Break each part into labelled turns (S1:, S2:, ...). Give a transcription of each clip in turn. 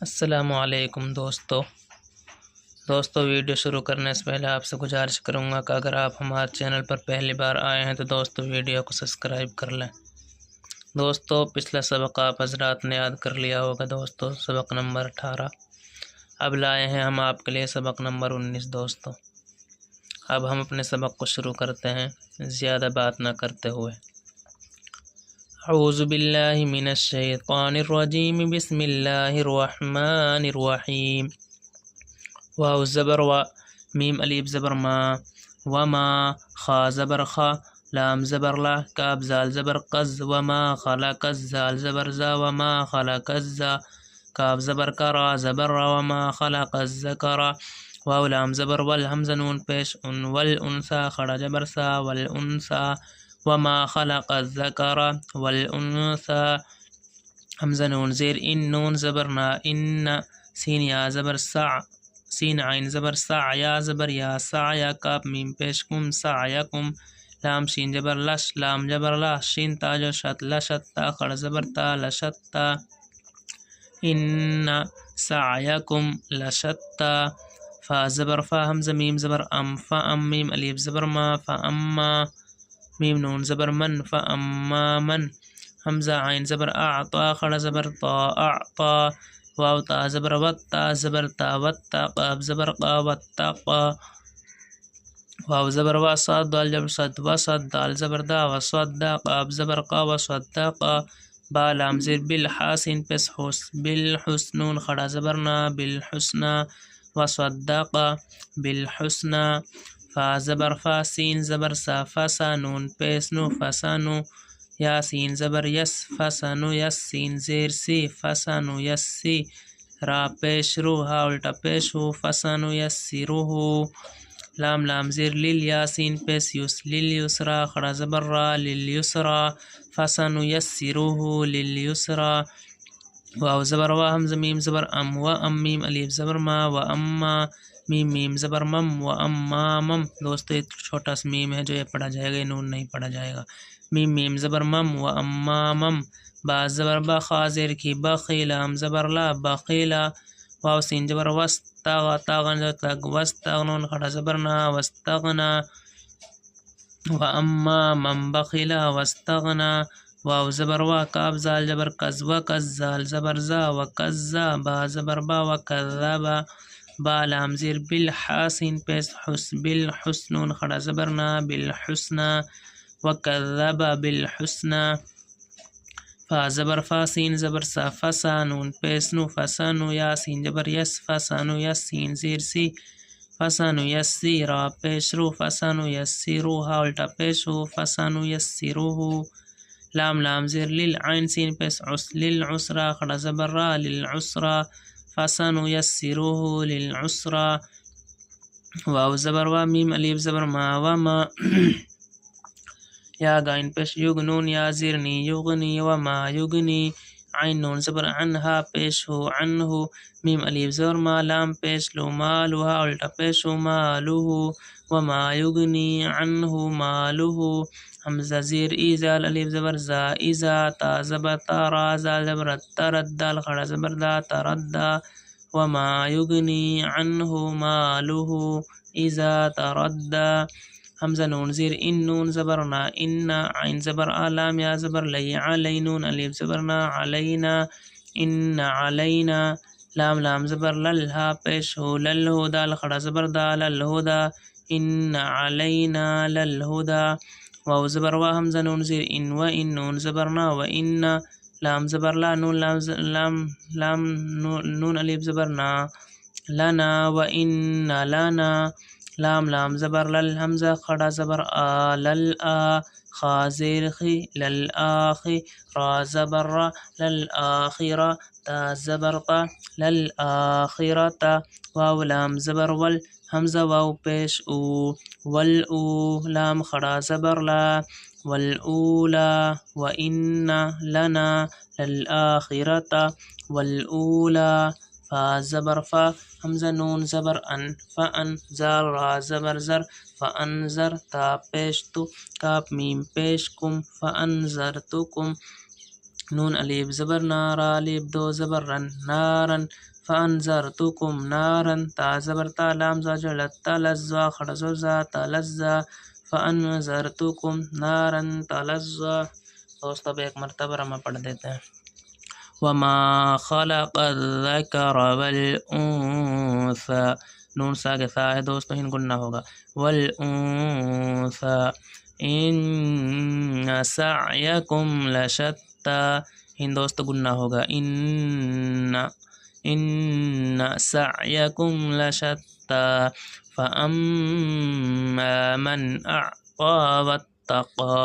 S1: السلام علیکم دوستو ویڈیو شروع کرنے سے پہلے آپ سے گزارش کروں گا کہ اگر آپ ہمارے چینل پر پہلی بار آئے ہیں تو دوستو ویڈیو کو سبسکرائب کر لیں۔ دوستو پچھلا سبق آپ حضرات نے یاد کر لیا ہوگا دوستو، سبق نمبر 18۔ اب لائے ہیں ہم آپ کے لیے سبق نمبر 19 دوستو۔ اب ہم اپنے سبق کو شروع کرتے ہیں زیادہ بات نہ کرتے ہوئے۔ اعوذ باللہ من الشیطان الرجیم، بسم اللہ الرحمن الرحیم۔ واو زبر و، میم الف زبر ما، وما، خا زبر خا، لام زبر لا، کاف زال زبر قز، وما خلق الزال زبر زا، وما خلق الزا، کاف زبر کرا زبر را، وما خلق الذکر، واو لام زبر ول، حمزہ نون پیش ان، والانثى خڑا زبر سا، والانثى، وما خلق الذکر والانثى، حمزہ نون زیر ان، نون زبر نا ان، سین یا زبر سع، سین عین زبر سع، یا زبر یا سعیا، کاف میم پیش کم سعیکم، لام شین جبر لش، لام جبر لا، شین تا جو شت، لشتا خڑا زبر تا، لشتا، ان سعیکم لشتا، فا زبر فا، حمزہ میم زبر ام، فام میم الف زبر ما، فاما، میم نون زبر من، فاما من، حمزہ عین زبر اعطا خڑا زبر طا، اعطا، واو تا زبر وتا زبر تا، وتا، قاف زبر قا، واتقا، واو زبر وا، صاد دال جبر صد، وصد، دال زبر دا، وصدا، قاف زبر قا، وصدقا، با لام زیر بالحاسن پس حس، بالحسنون خڑا زبر نا، بالحسنى، وصدقا بالحسنى، فا زبر فا، سین زبر سا، فسا نون پیس نو، فسانو، یا سین زبر یس، فسانو یس، سین زیر سی، فسانو یس سی، را پیش رو، ہا الٹا پیش ہو، فسانو یس سی رو ہو، لام لام زیر لیل، یا سین پیس یس، لیل یسرا خڑا زبر را، لیل یسرا، فسانو یس سی رو ہو، لیل یسرا، واو زبر وا، حمزہ میم زبر ام، و ام میم الف زبر ما، و اما، میم میم زبر مم، و اما مم، دوستو ایک چھوٹا سا میم ہے جو یہ پڑھا جائے گا، نون نہیں پڑھا جائے گا، میم میم زبر مم، و اما مم، با زبر با، خا زیر کی بخی، لام زبر لا، بخیلا، واو سین جبر وستغ، تاغن تگ، وستغنون خڑا زبر نا، وستغنا، و اما من بخیلا وستغنا، واو زبر وا، کاف زال جبر کز، و کز زال زبر زا، و کزا، با زبر با، و کذبا، با لام زیر بالحاسن پیس حس، بالحسنون خڑا زبر نا، بالحسنى، و کذبا بالحسنى، فا زبر فا، سین زبر سا، فسا نون پیس نو، فسانو، یا سین جبر یس، فسانو یس، سین زیر سی، فسانو یس سی، را پیش رو، فسانو یس سی رو، ہا الٹا پیش ہو، فسانو یس سی رو ہو، لام لام زیر لیل، عین سین پیس عس، للعسرا خڑا زبر را، للعسرا، فسانو یس سی رو ہو، للعسرا، واو زبر وا، میم الف زبر ما، وما، یا گائن پیش یگنون، یا زیرنی یغنی، وما یغنی، عین نون زبر عنہا پیش ہو، عنہ، میم الف زبر ما، لام پیش لو، مالوہا الٹا پیش ہو، مالوہ، وما یغنی عنہ مالوہ، حمزہ زیر ای زال الف زبر زا، ازا، تا زبر تا، را زال زبر تردال خڑا زبر دا، تردا، وما یغنی عنہ مالوہ اذا تردا، حمزہ نون زیر ان، نون زبر نا، ان، عین زبر لام یا زبر لی، علینون الف زبر نا، علینا، ان علینا، لام لام زبر لل، ہا پیش ہو، لل ہو، دال خڑا زبر دا، لل ہدا، ان علینا للہدا، واو زبر وا، حمزہ نون زیر ان، و ان نون زبر نا، و ان، لام زبر لا، نون لام نون الف زبر نا، لنا، و ان لنا، لام لام زبر لل، حمزہ خڑا زبر آ، لل آ، خا زیر خی، لل آخی، را زبر را، لل آخرہ، تا زبر تا، لل آخرۃ، واو لام زبر ول، حمزہ واو پیش او، ول او، لام خڑا زبر لا، والاولا، و ان لنا للآخرۃ والاولا، فا زبر فا، حمزہ نون زبر ان، فان، زال را زبر زر، فانذر، تا پیش تو، کاف میم پیش کم، فانذرتکم، نون الف زبر نارا الف دو زبر رن نارن فانذرتکم نارن تا زبر تا لام زا جلت تلظا خڑزا تلظا فانذرتکم نارن تلظا. دوست اب ایک مرتبہ ہم پڑھ دیتے ہیں. وما خلق الذکر والانثى نون سا کے سا ہے دوستو ہن گننا ہوگا. والانثى ان سعیکم لشتى ہن دوستو گننا ہوگا. ان سعیکم لشتى فاما من اعطى واتقى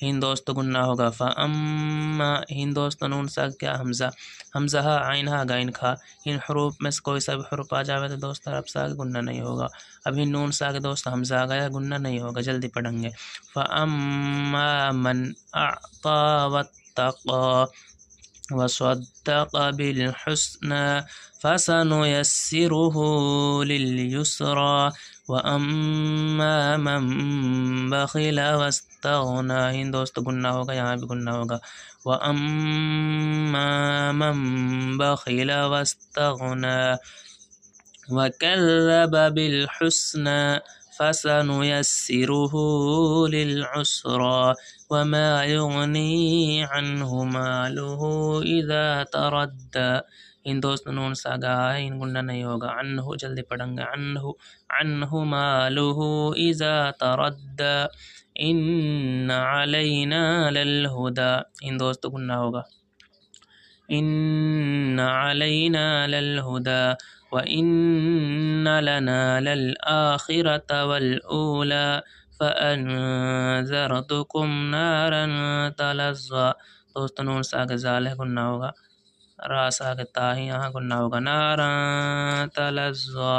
S1: ہن دوستو گننا ہوگا. فاما ہن دوستو نون سا کیا حمزہ حمزہ ہا عین ہا غین کھا. ان حروف میں سے کوئی سا بھی حروف آ جاوے تو دوست اب سا گننا نہیں ہوگا. ابھی نون سا کے دوست حمزہ آ گیا گننا نہیں ہوگا. جلدی پڑھیں گے. فاما من اعطى واتقى وصدق بالحسنى فسنيسره لليسرى واما من بخل واستغنى ہن دوست گننا ہوگا یہاں بھی گننا ہوگا. واما من بخل واستغنى وكذب بالحسنى فسنيسره للعسرى وما يغني عنه ماله اذا تردى ان دوست نون ساگا ہے ان گننا نہیں ہوگا. عنہ جلدی پڑھیں گے. عنہ ماله اذا تردى ان علینا للہدى ان دوست گننا ہوگا. ان علینا للہدى وان لنا للآخرة والأولى فانذرتکم نارا تلظى دوست نون سا کے زال ہے گننا ہوگا. را سا کے تا ہی یہاں گننا ہوگا. نارا تلظى